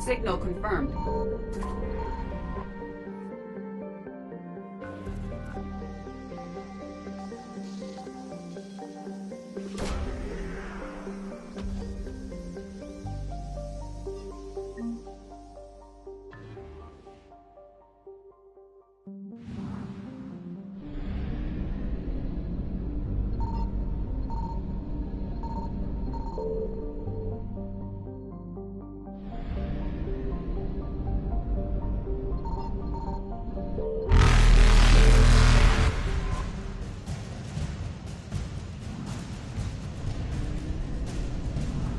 Signal confirmed.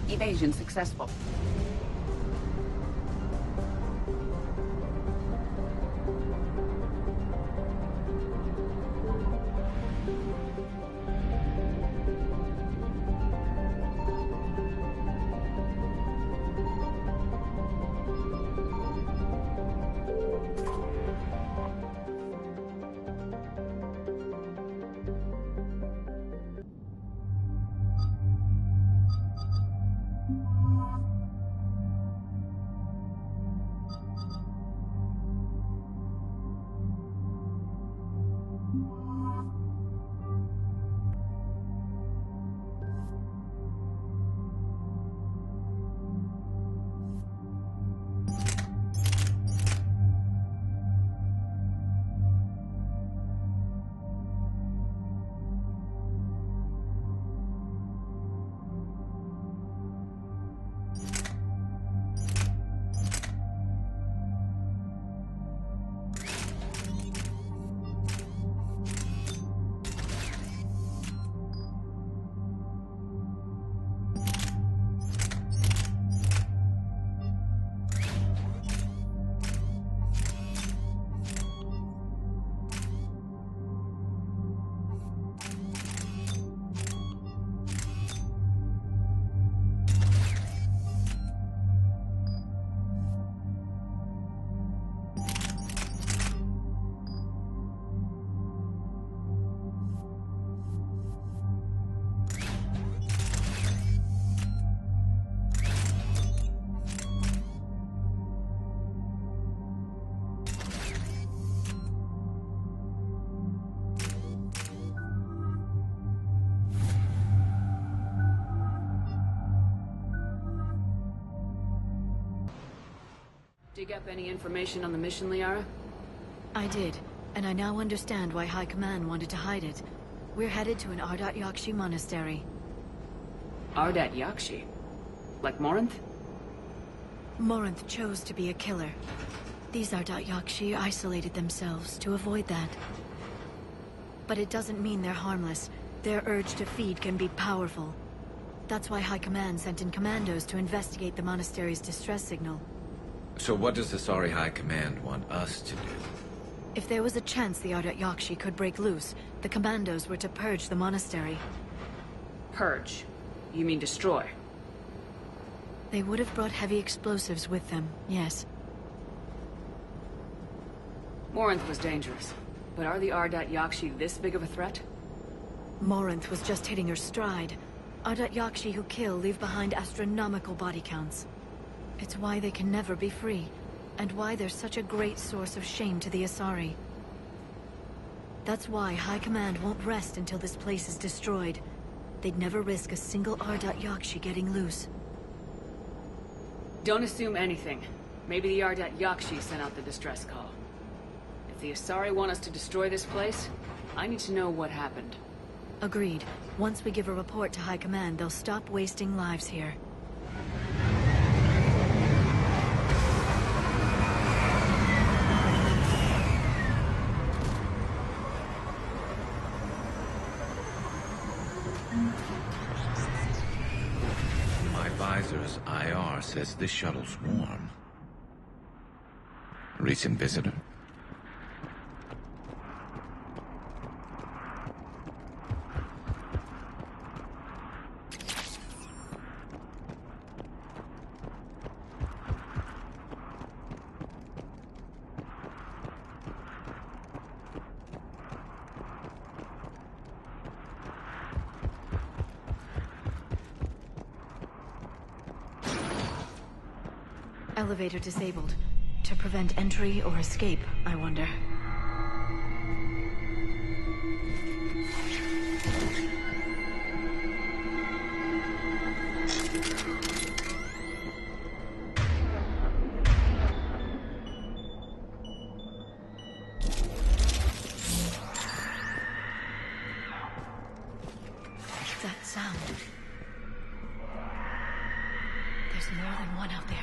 Evasion successful. Dig up any information on the mission, Liara? I did, and I now understand why High Command wanted to hide it. We're headed to an Ardat Yakshi monastery. Ardat Yakshi? Like Morinth? Morinth chose to be a killer. These Ardat Yakshi isolated themselves to avoid that. But it doesn't mean they're harmless. Their urge to feed can be powerful. That's why High Command sent in commandos to investigate the monastery's distress signal. So what does the Sorry High Command want us to do? If there was a chance the Ardat Yakshi could break loose, the commandos were to purge the monastery. Purge? You mean destroy? They would have brought heavy explosives with them, yes. Morinth was dangerous, but are the Ardat Yakshi this big of a threat? Morinth was just hitting her stride. Ardat Yakshi who kill leave behind astronomical body counts. It's why they can never be free, and why they're such a great source of shame to the Asari. That's why High Command won't rest until this place is destroyed. They'd never risk a single Ardat Yakshi getting loose. Don't assume anything. Maybe the Ardat Yakshi sent out the distress call. If the Asari want us to destroy this place, I need to know what happened. Agreed. Once we give a report to High Command, they'll stop wasting lives here. My visor's IR says this shuttle's warm. Recent visitor? elevator disabled. To prevent entry or escape, I wonder. That sound. There's more than one out there.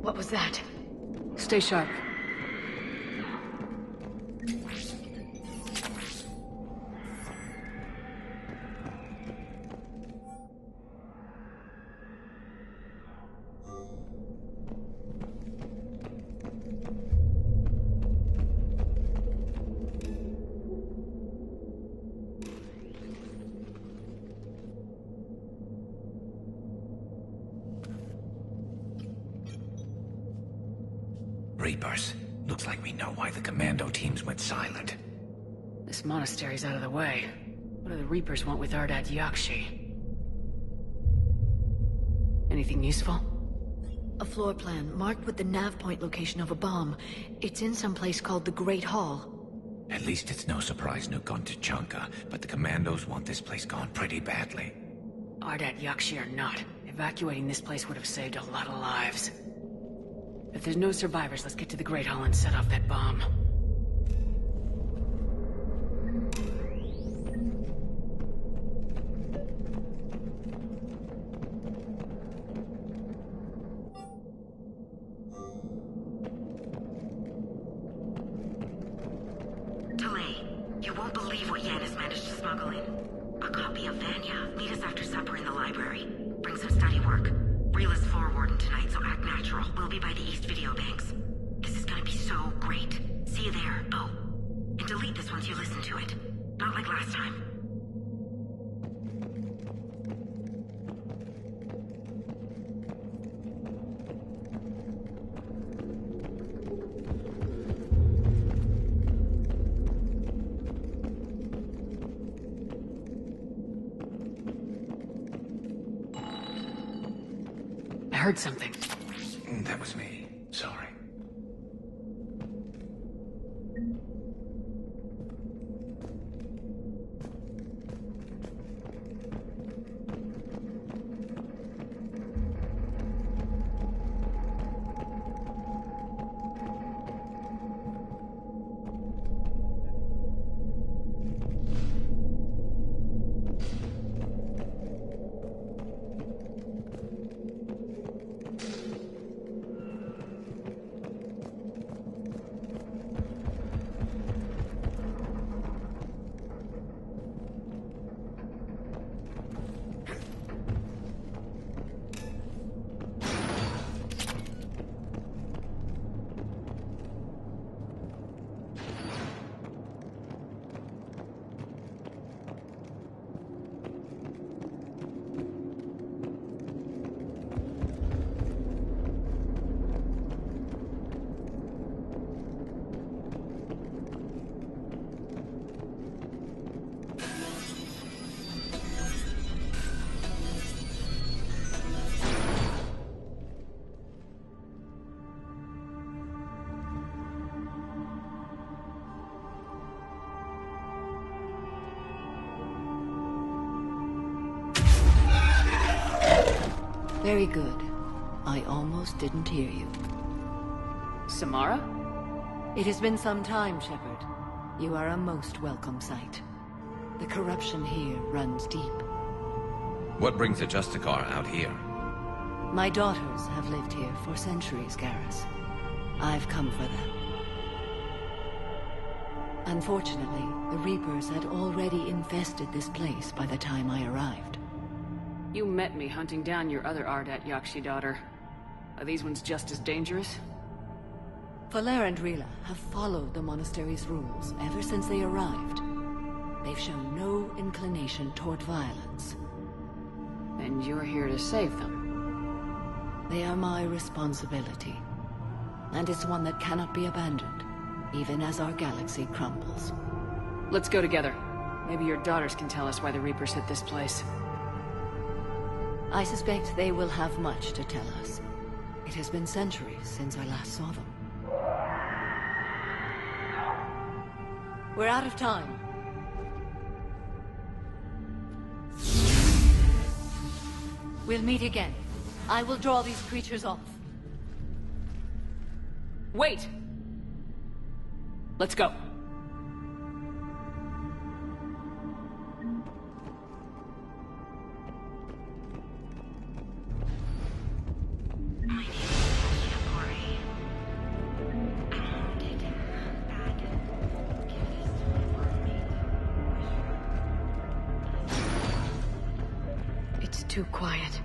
What was that? Stay sharp. Reapers. Looks like we know why the commando teams went silent. This monastery's out of the way. What do the Reapers want with Ardat Yakshi? Anything useful? A floor plan marked with the nav point location of a bomb. It's in some place called the Great Hall. At least it's no surprise Nuke on Tuchanka, but the commandos want this place gone pretty badly. Ardat Yakshi or not, evacuating this place would have saved a lot of lives. If there's no survivors, let's get to the Great Hall and set off that bomb. You won't believe what Yan has managed to smuggle in. A copy of Vanya. Meet us after supper in the library. Bring some study work. Reel is floor warden tonight, so act natural. We'll be by the East Video Banks. This is gonna be so great. See you there. Oh, and delete this once you listen to it. Not like last time. I heard something. That was me. Sorry. Very good. I almost didn't hear you. Samara? It has been some time, Shepard. You are a most welcome sight. The corruption here runs deep. What brings the Justicar out here? My daughters have lived here for centuries, Garrus. I've come for them. Unfortunately, the Reapers had already infested this place by the time I arrived. You met me hunting down your other Ardat Yakshi daughter. Are these ones just as dangerous? Falere and Rila have followed the monastery's rules ever since they arrived. They've shown no inclination toward violence. And you're here to save them? They are my responsibility. And it's one that cannot be abandoned, even as our galaxy crumbles. Let's go together. Maybe your daughters can tell us why the Reapers hit this place. I suspect they will have much to tell us. It has been centuries since I last saw them. We're out of time. We'll meet again. I will draw these creatures off. Wait! Let's go. It's too quiet.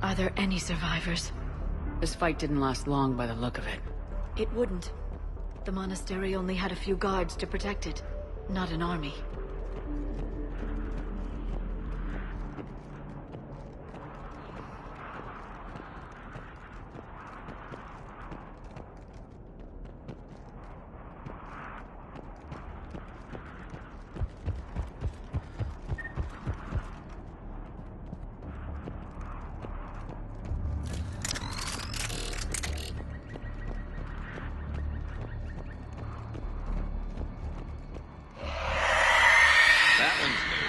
Are there any survivors? This fight didn't last long by the look of it. It wouldn't. The monastery only had a few guards to protect it, not an army. That one's new.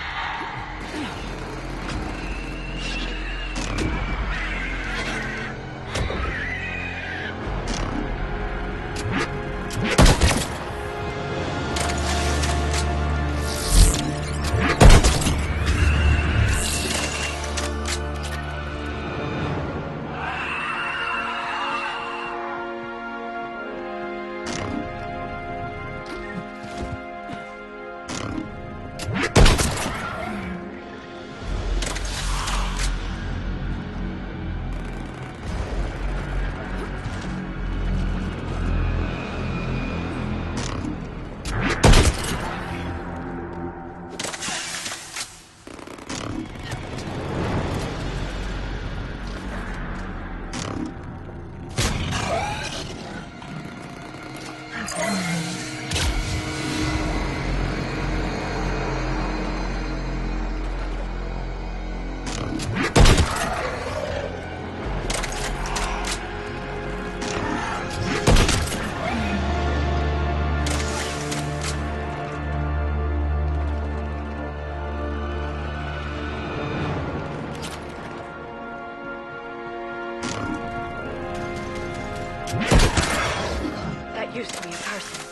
That used to be a person.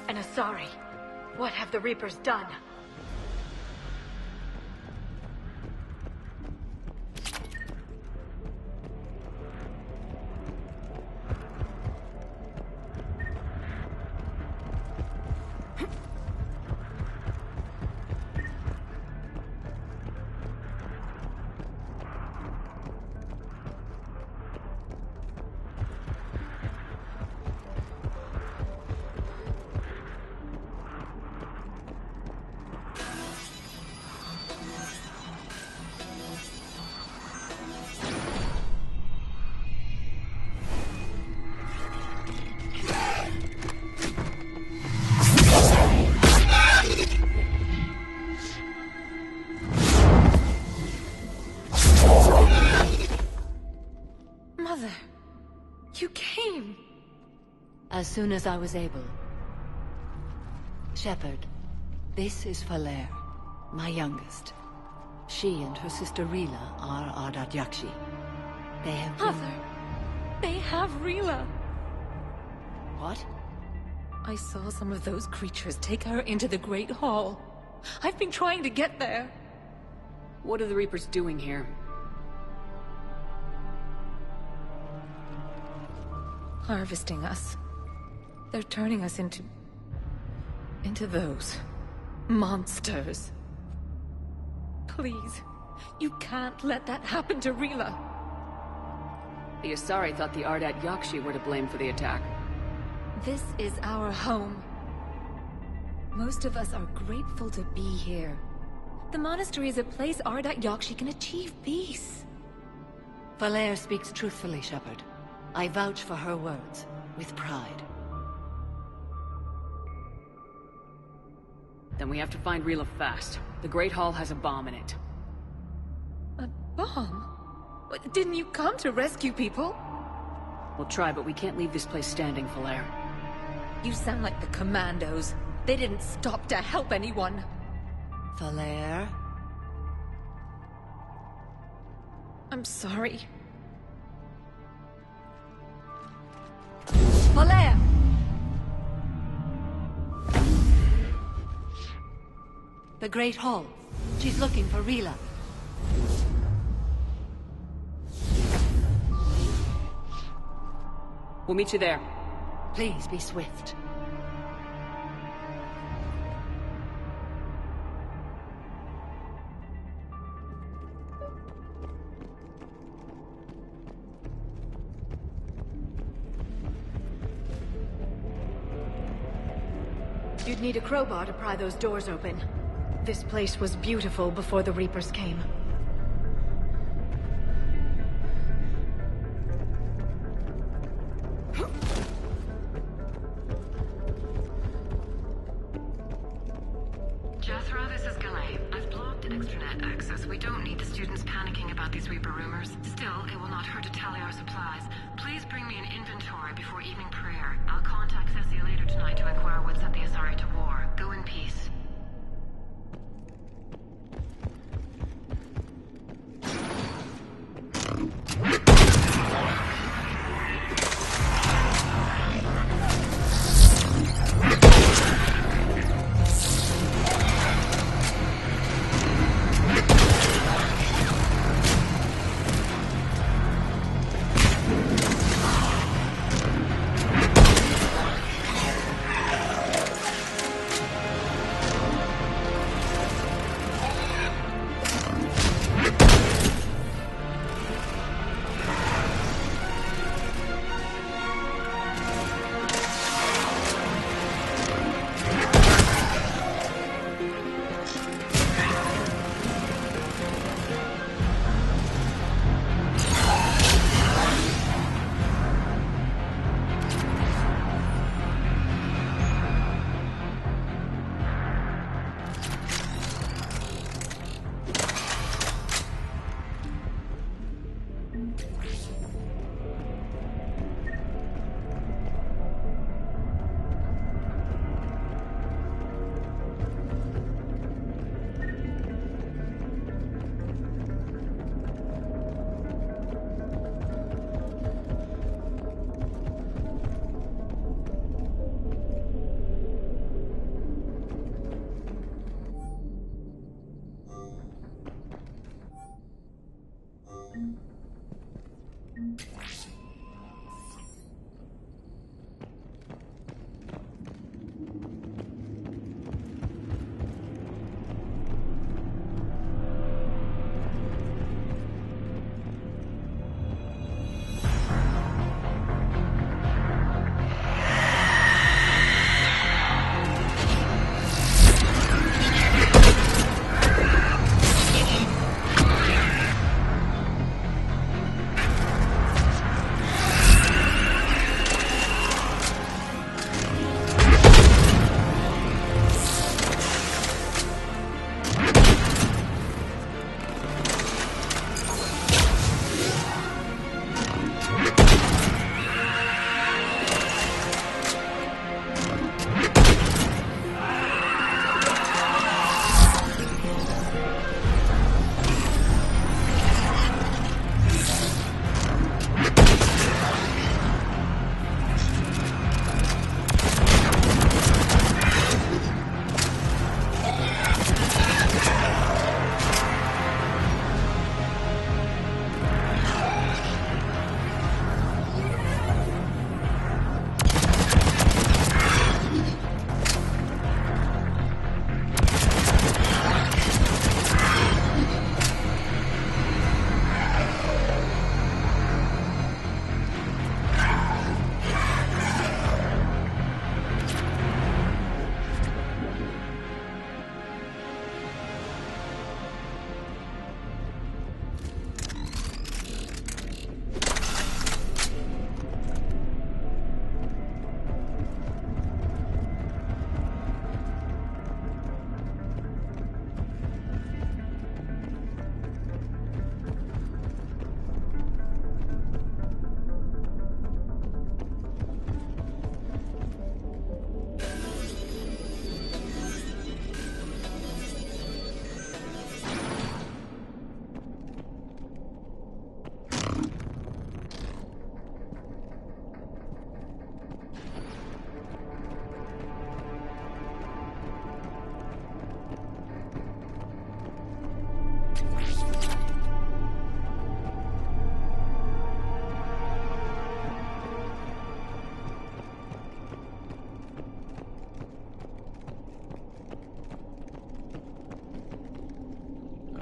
An Asari. What have the Reapers done? Mother, you came. As soon as I was able. Shepard, this is Falere, my youngest. She and her sister Rila are Ardat Yakshi. They have been... Mother, they have Rila. What? I saw some of those creatures take her into the Great Hall. I've been trying to get there. What are the Reapers doing here? Harvesting us. They're turning us into those monsters. Please, you can't let that happen to Rila. The Asari thought the Ardat Yakshi were to blame for the attack. This is our home. Most of us are grateful to be here. The monastery is a place Ardat Yakshi can achieve peace. Falere speaks truthfully, Shepard. I vouch for her words, with pride. Then we have to find Rila fast. The Great Hall has a bomb in it. A bomb? What, didn't you come to rescue people? We'll try, but we can't leave this place standing, Falair. You sound like the Commandos. They didn't stop to help anyone. Falair? I'm sorry. Falair! The Great Hall. She's looking for Rila. We'll meet you there. Please be swift. You'd need a crowbar to pry those doors open. This place was beautiful before the Reapers came. Jethro, this is Galay. I've blocked extranet access. We don't need the students panicking about these Reaper rumors. Still, it will not hurt to tally our supplies. Please bring me an inventory before evening prayer. I'll contact Ceci later tonight to inquire what sent the Asari to war. Go in peace.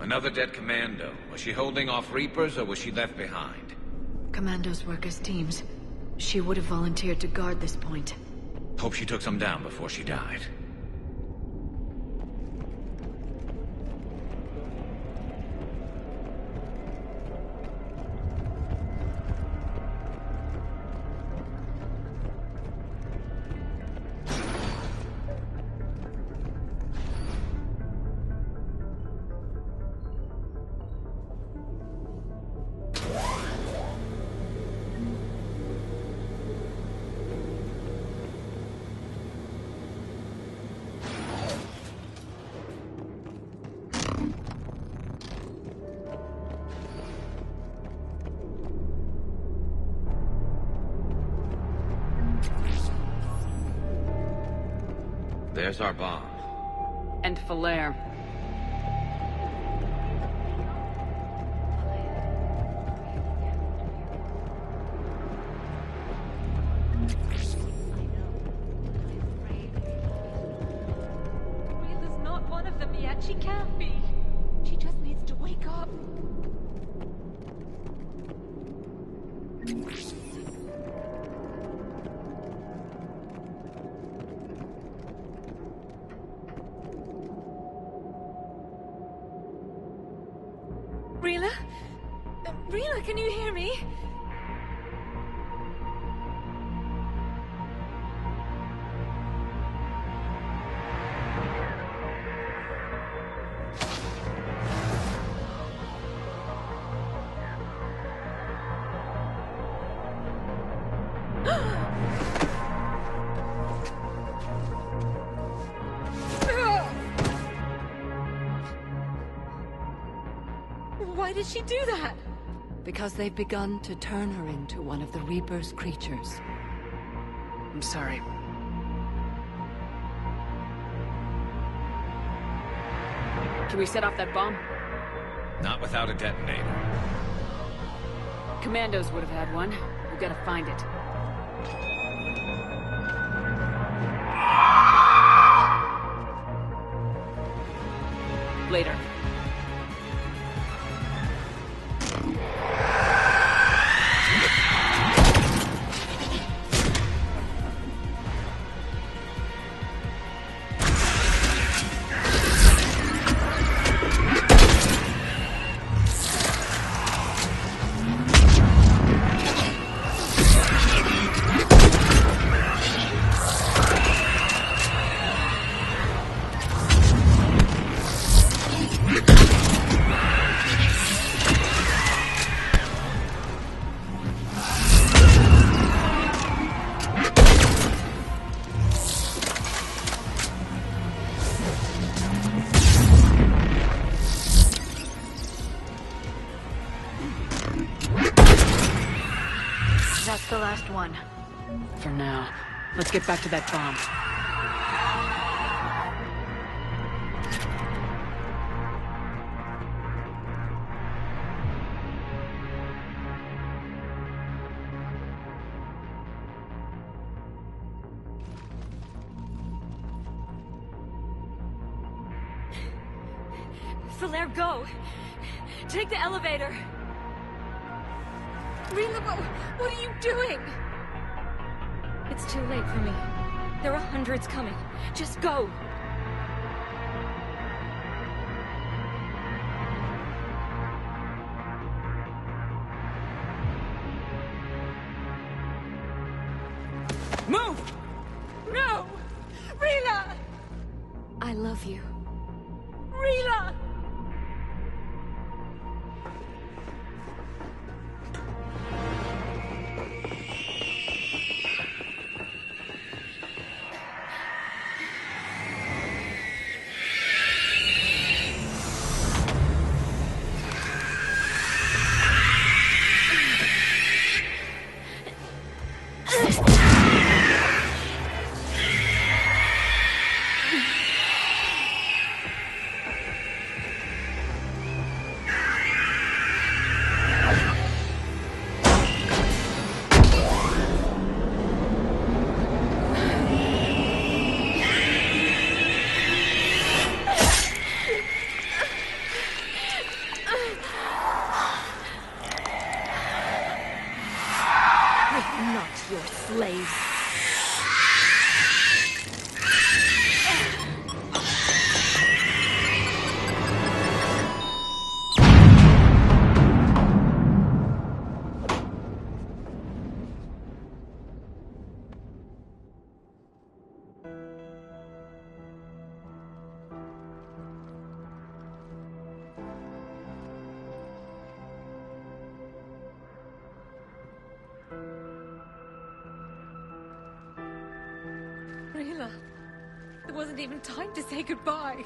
Another dead commando. Was she holding off Reapers, or was she left behind? Commandos work as teams. She would have volunteered to guard this point. Hope she took some down before she died. There's our bomb. And Falaire. Rila's not one of them yet. She can't be. She just needs to wake up. Rila? Rila, can you hear me? Why did she do that? Because they've begun to turn her into one of the Reaper's creatures. I'm sorry. Can we set off that bomb? Not without a detonator. Commandos would have had one. We've got to find it. Later. That's the last one. For now. Let's get back to that bomb. Falaire, go! Take the elevator! Rila, what are you doing? It's too late for me. There are hundreds coming. Just go! Move! No! Rila! I love you. Rila! wasn't even time to say goodbye.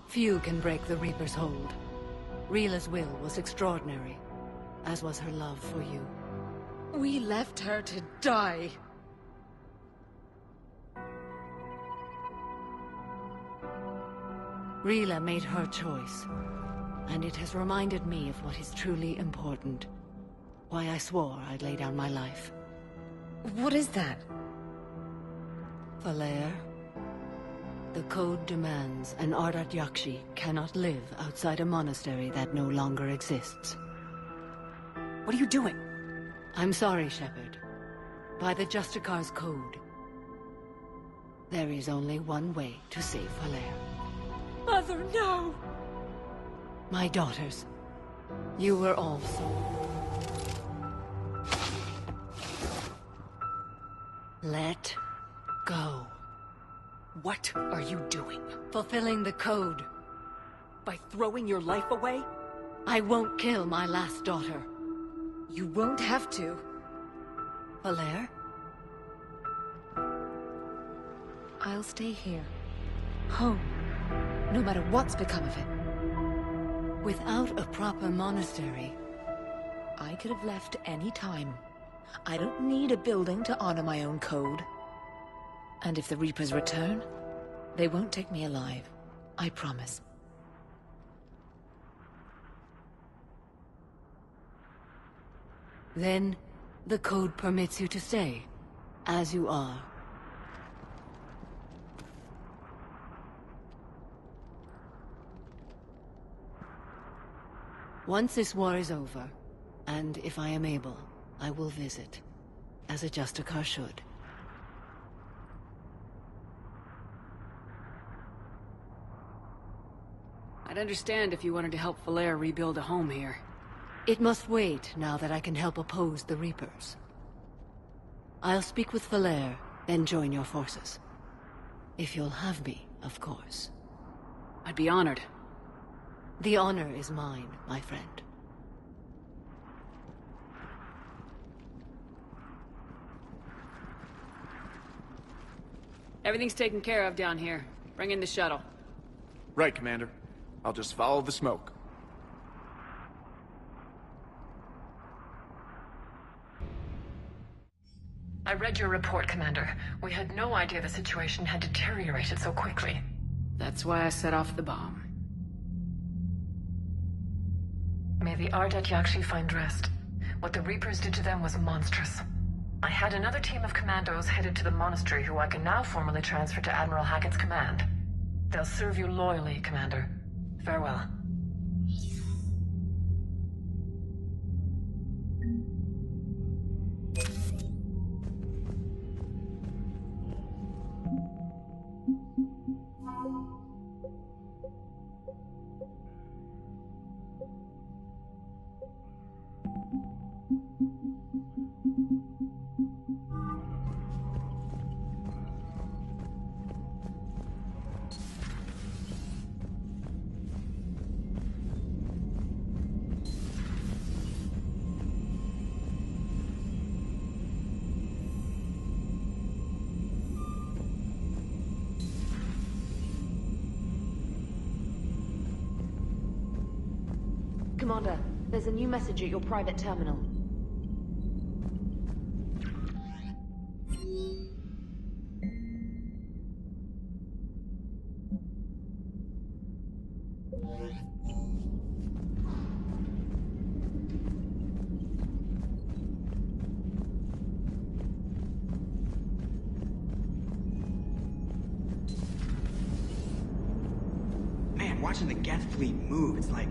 Few can break the Reaper's hold. Rila's will was extraordinary, as was her love for you. We left her to die. Rila made her choice, and it has reminded me of what is truly important. Why I swore I'd lay down my life. What is that? Valere, the code demands an Ardat Yakshi cannot live outside a monastery that no longer exists. What are you doing? I'm sorry, Shepard. By the Justicar's code, there is only one way to save Valere. Mother, no! My daughters, you were also. Let go. What are you doing? Fulfilling the code. By throwing your life away? I won't kill my last daughter. You won't have to. Valere? I'll stay here. Home. No matter what's become of it. Without a proper monastery. I could have left any time. I don't need a building to honor my own code. And if the Reapers return, they won't take me alive. I promise. Then, the code permits you to stay, as you are. Once this war is over, and if I am able, I will visit, as a Justicar should. I'd understand if you wanted to help Valere rebuild a home here. It must wait now that I can help oppose the Reapers. I'll speak with Valere, then join your forces. If you'll have me, of course. I'd be honored. The honor is mine, my friend. Everything's taken care of down here. Bring in the shuttle. Right, Commander. I'll just follow the smoke. I read your report, Commander. We had no idea the situation had deteriorated so quickly. That's why I set off the bomb. May the Ardat Yakshi find rest. What the Reapers did to them was monstrous. I had another team of commandos headed to the monastery who I can now formally transfer to Admiral Hackett's command. They'll serve you loyally, Commander. Farewell. Commander, there's a new message at your private terminal. Man, watching the Geth fleet move, it's like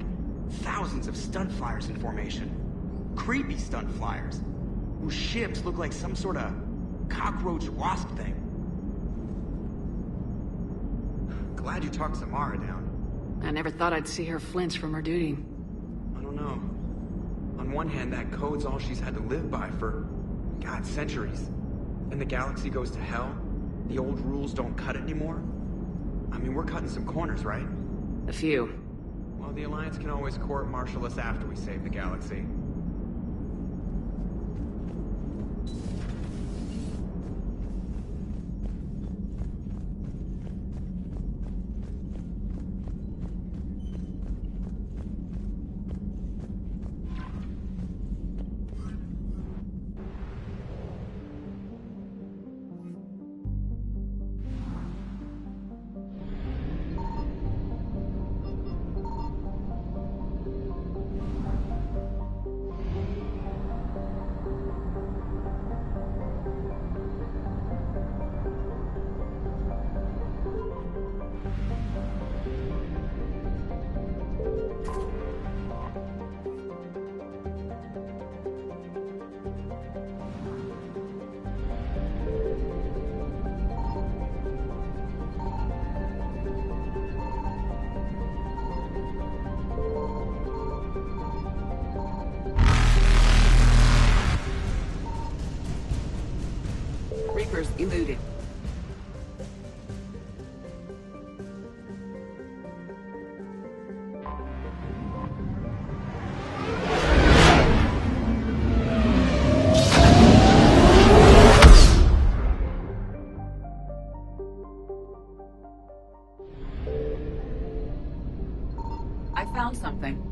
thousands of stunt flyers in formation. Creepy stunt flyers, whose ships look like some sort of cockroach wasp thing. Glad you talked Samara down. I never thought I'd see her flinch from her duty. I don't know. On one hand, that code's all she's had to live by for, God, centuries. And the galaxy goes to hell. The old rules don't cut it anymore. I mean, we're cutting some corners, right? A few. Well, the Alliance can always court-martial us after we save the galaxy. I found something.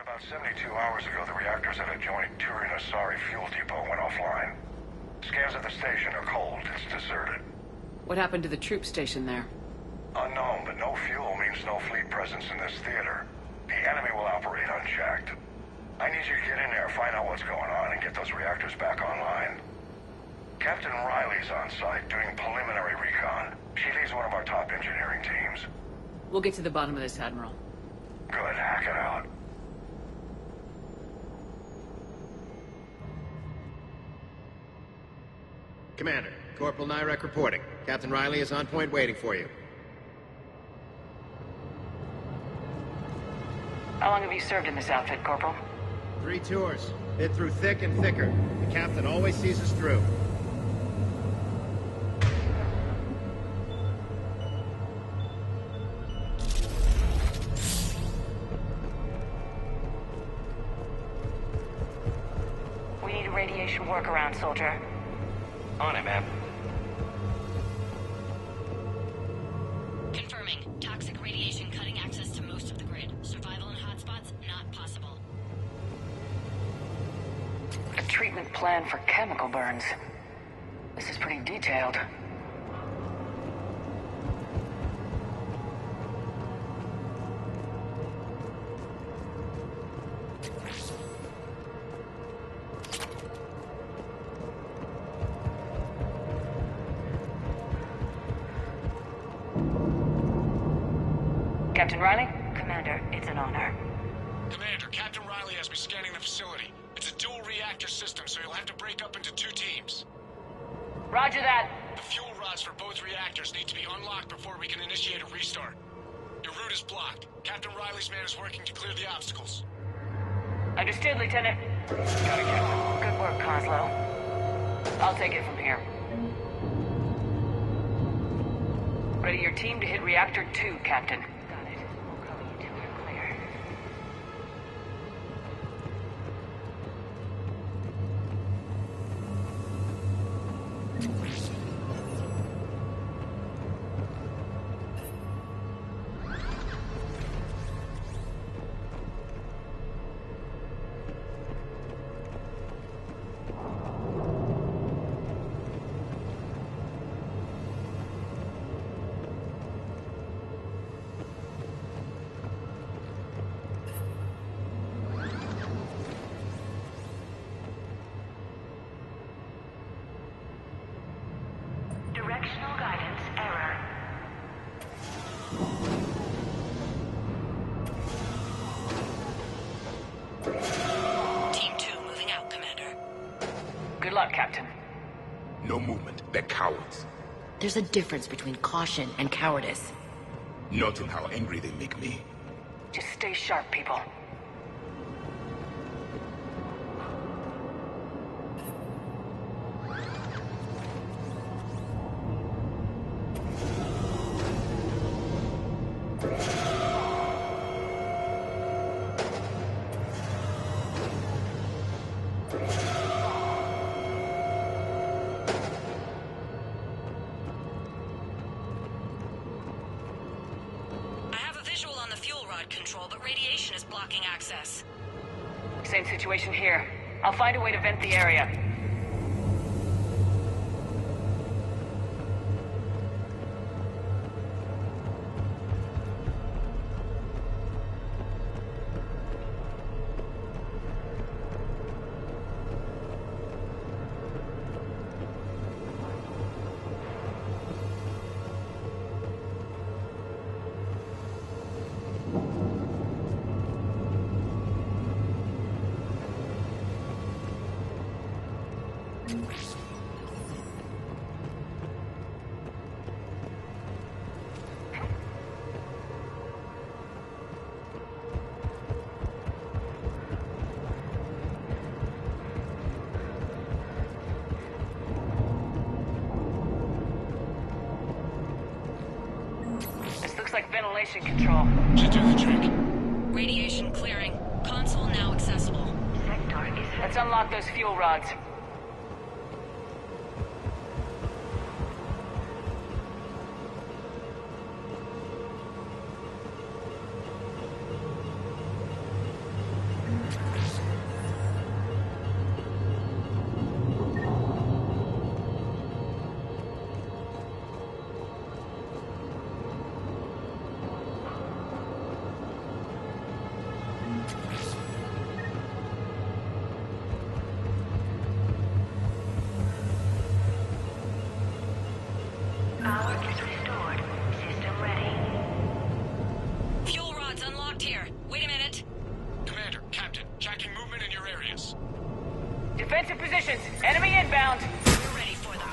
About 72 hours ago, the reactors at adjoining Turin-Asari fuel depot went offline. Scans at the station are cold. It's deserted. What happened to the troop station there? Unknown, but no fuel means no fleet presence in this theater. The enemy will operate unchecked. I need you to get in there, find out what's going on, and get those reactors back online. Captain Riley's on site doing preliminary recon. She leads one of our top engineering teams. We'll get to the bottom of this, Admiral. Good, hack it out. Commander, Corporal Nyrek reporting. Captain Riley is on point waiting for you. How long have you served in this outfit, Corporal? 3 tours. Bit through thick and thicker. The captain always sees us through. We need a radiation workaround, soldier. On it, ma'am. Confirming. Toxic radiation cutting access to most of the grid. Survival in hotspots, not possible. A treatment plan for chemical burns. This is pretty detailed. Captain Riley? Commander, it's an honor. Commander, Captain Riley has me scanning the facility. It's a dual reactor system, so you'll have to break up into 2 teams. Roger that. The fuel rods for both reactors need to be unlocked before we can initiate a restart. Your route is blocked. Captain Riley's man is working to clear the obstacles. Understood, Lieutenant. Got it, Captain. Good work, Coslow. I'll take it from here. Ready your team to hit Reactor 2, Captain. Got it. We'll cover you till we're clear. Directional guidance error. Team 2 moving out, Commander. Good luck, Captain. No movement. They're cowards. There's a difference between caution and cowardice. Not in how angry they make me. Just stay sharp, people. Control, but radiation is blocking access. Same situation here. I'll find a way to vent the area. ventilation control. Should do the trick. Radiation clearing. Console now accessible. Sector is... Let's unlock those fuel rods. Power is restored. System ready. Fuel rods unlocked here. Wait a minute. Commander, Captain, tracking movement in your areas. Defensive positions. Enemy inbound. We're ready for them.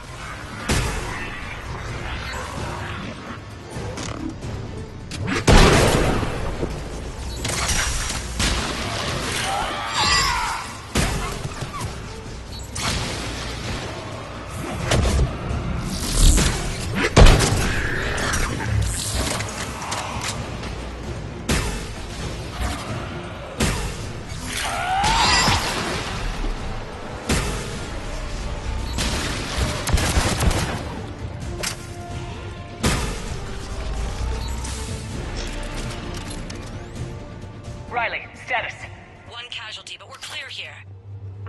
Riley, status. One casualty, but we're clear here.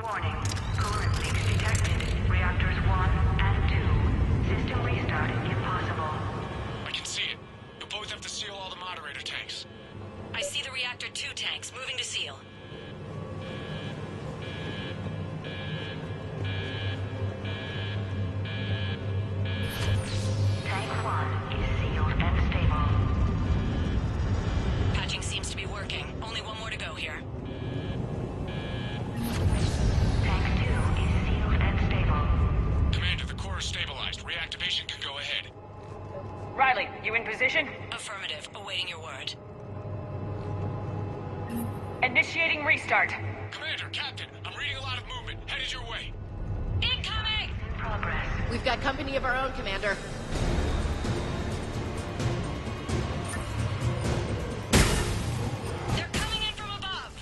Warning. Coolant leaks detected. Reactors 1 and 2. System restart impossible. I can see it. You'll both have to seal all the moderator tanks. I see the reactor 2 tanks moving to seal. Tank 1 is sealed and stable. Patching seems to be working. Only one more to go here. Tank 2 is sealed and stable. Commander, the core is stabilized. Reactivation can go ahead. Riley, you in position? Affirmative. Awaiting your word. Initiating restart. Commander, Captain, I'm reading a lot of movement. Headed your way. Incoming! In progress. We've got company of our own, Commander. They're coming in from above.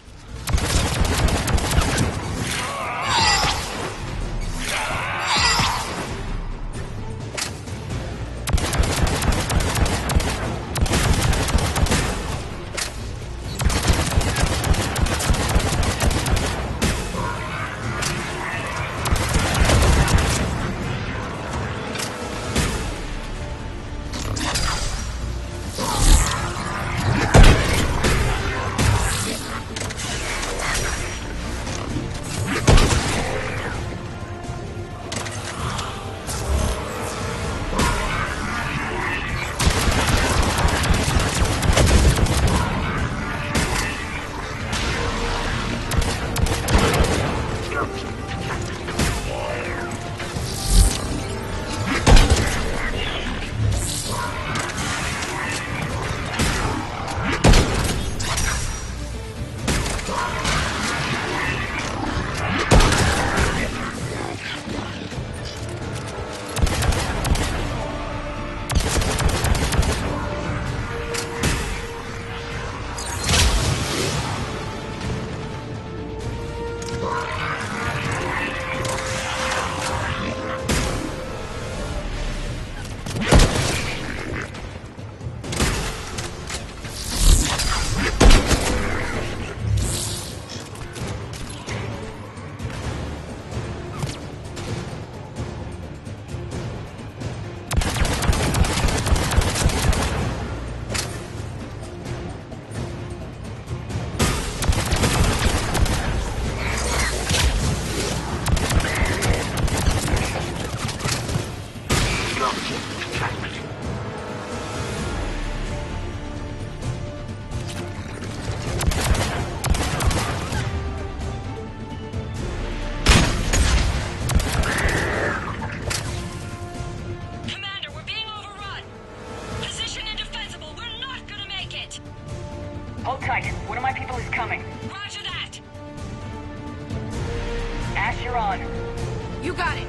Hold tight. One of my people is coming. Roger that. Ash, you're on. You got it.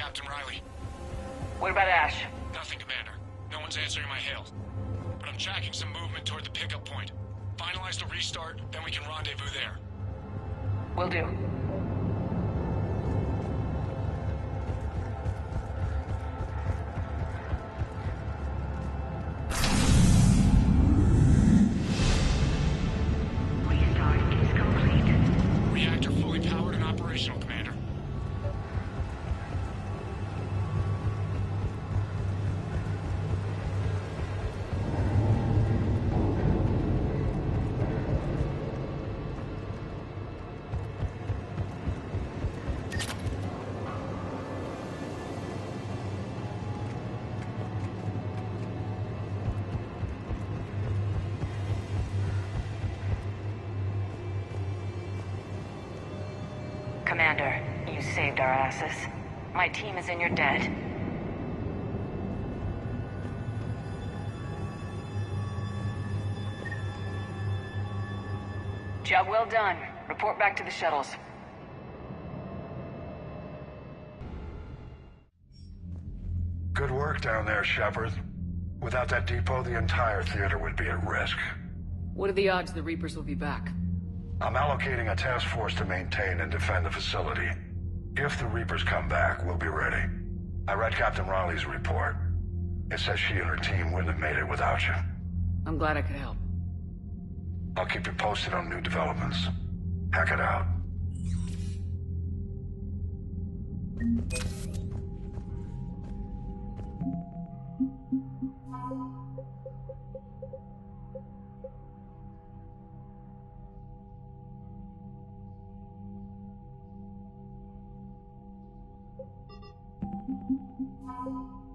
Captain Riley. What about Ash? Nothing, Commander. No one's answering my hail. But I'm tracking some movement toward the pickup point. Finalize the restart, then we can rendezvous there. Will do. Restart is complete. Reactor fully powered and operational, Commander. Commander, you saved our asses. My team is in your debt. Job well done. Report back to the shuttles. Good work down there, Shepard. Without that depot, the entire theater would be at risk. What are the odds the Reapers will be back? I'm allocating a task force to maintain and defend the facility. If the Reapers come back, we'll be ready. I read Captain Riley's report. It says she and her team wouldn't have made it without you. I'm glad I could help. I'll keep you posted on new developments. Hack it out. Thank you.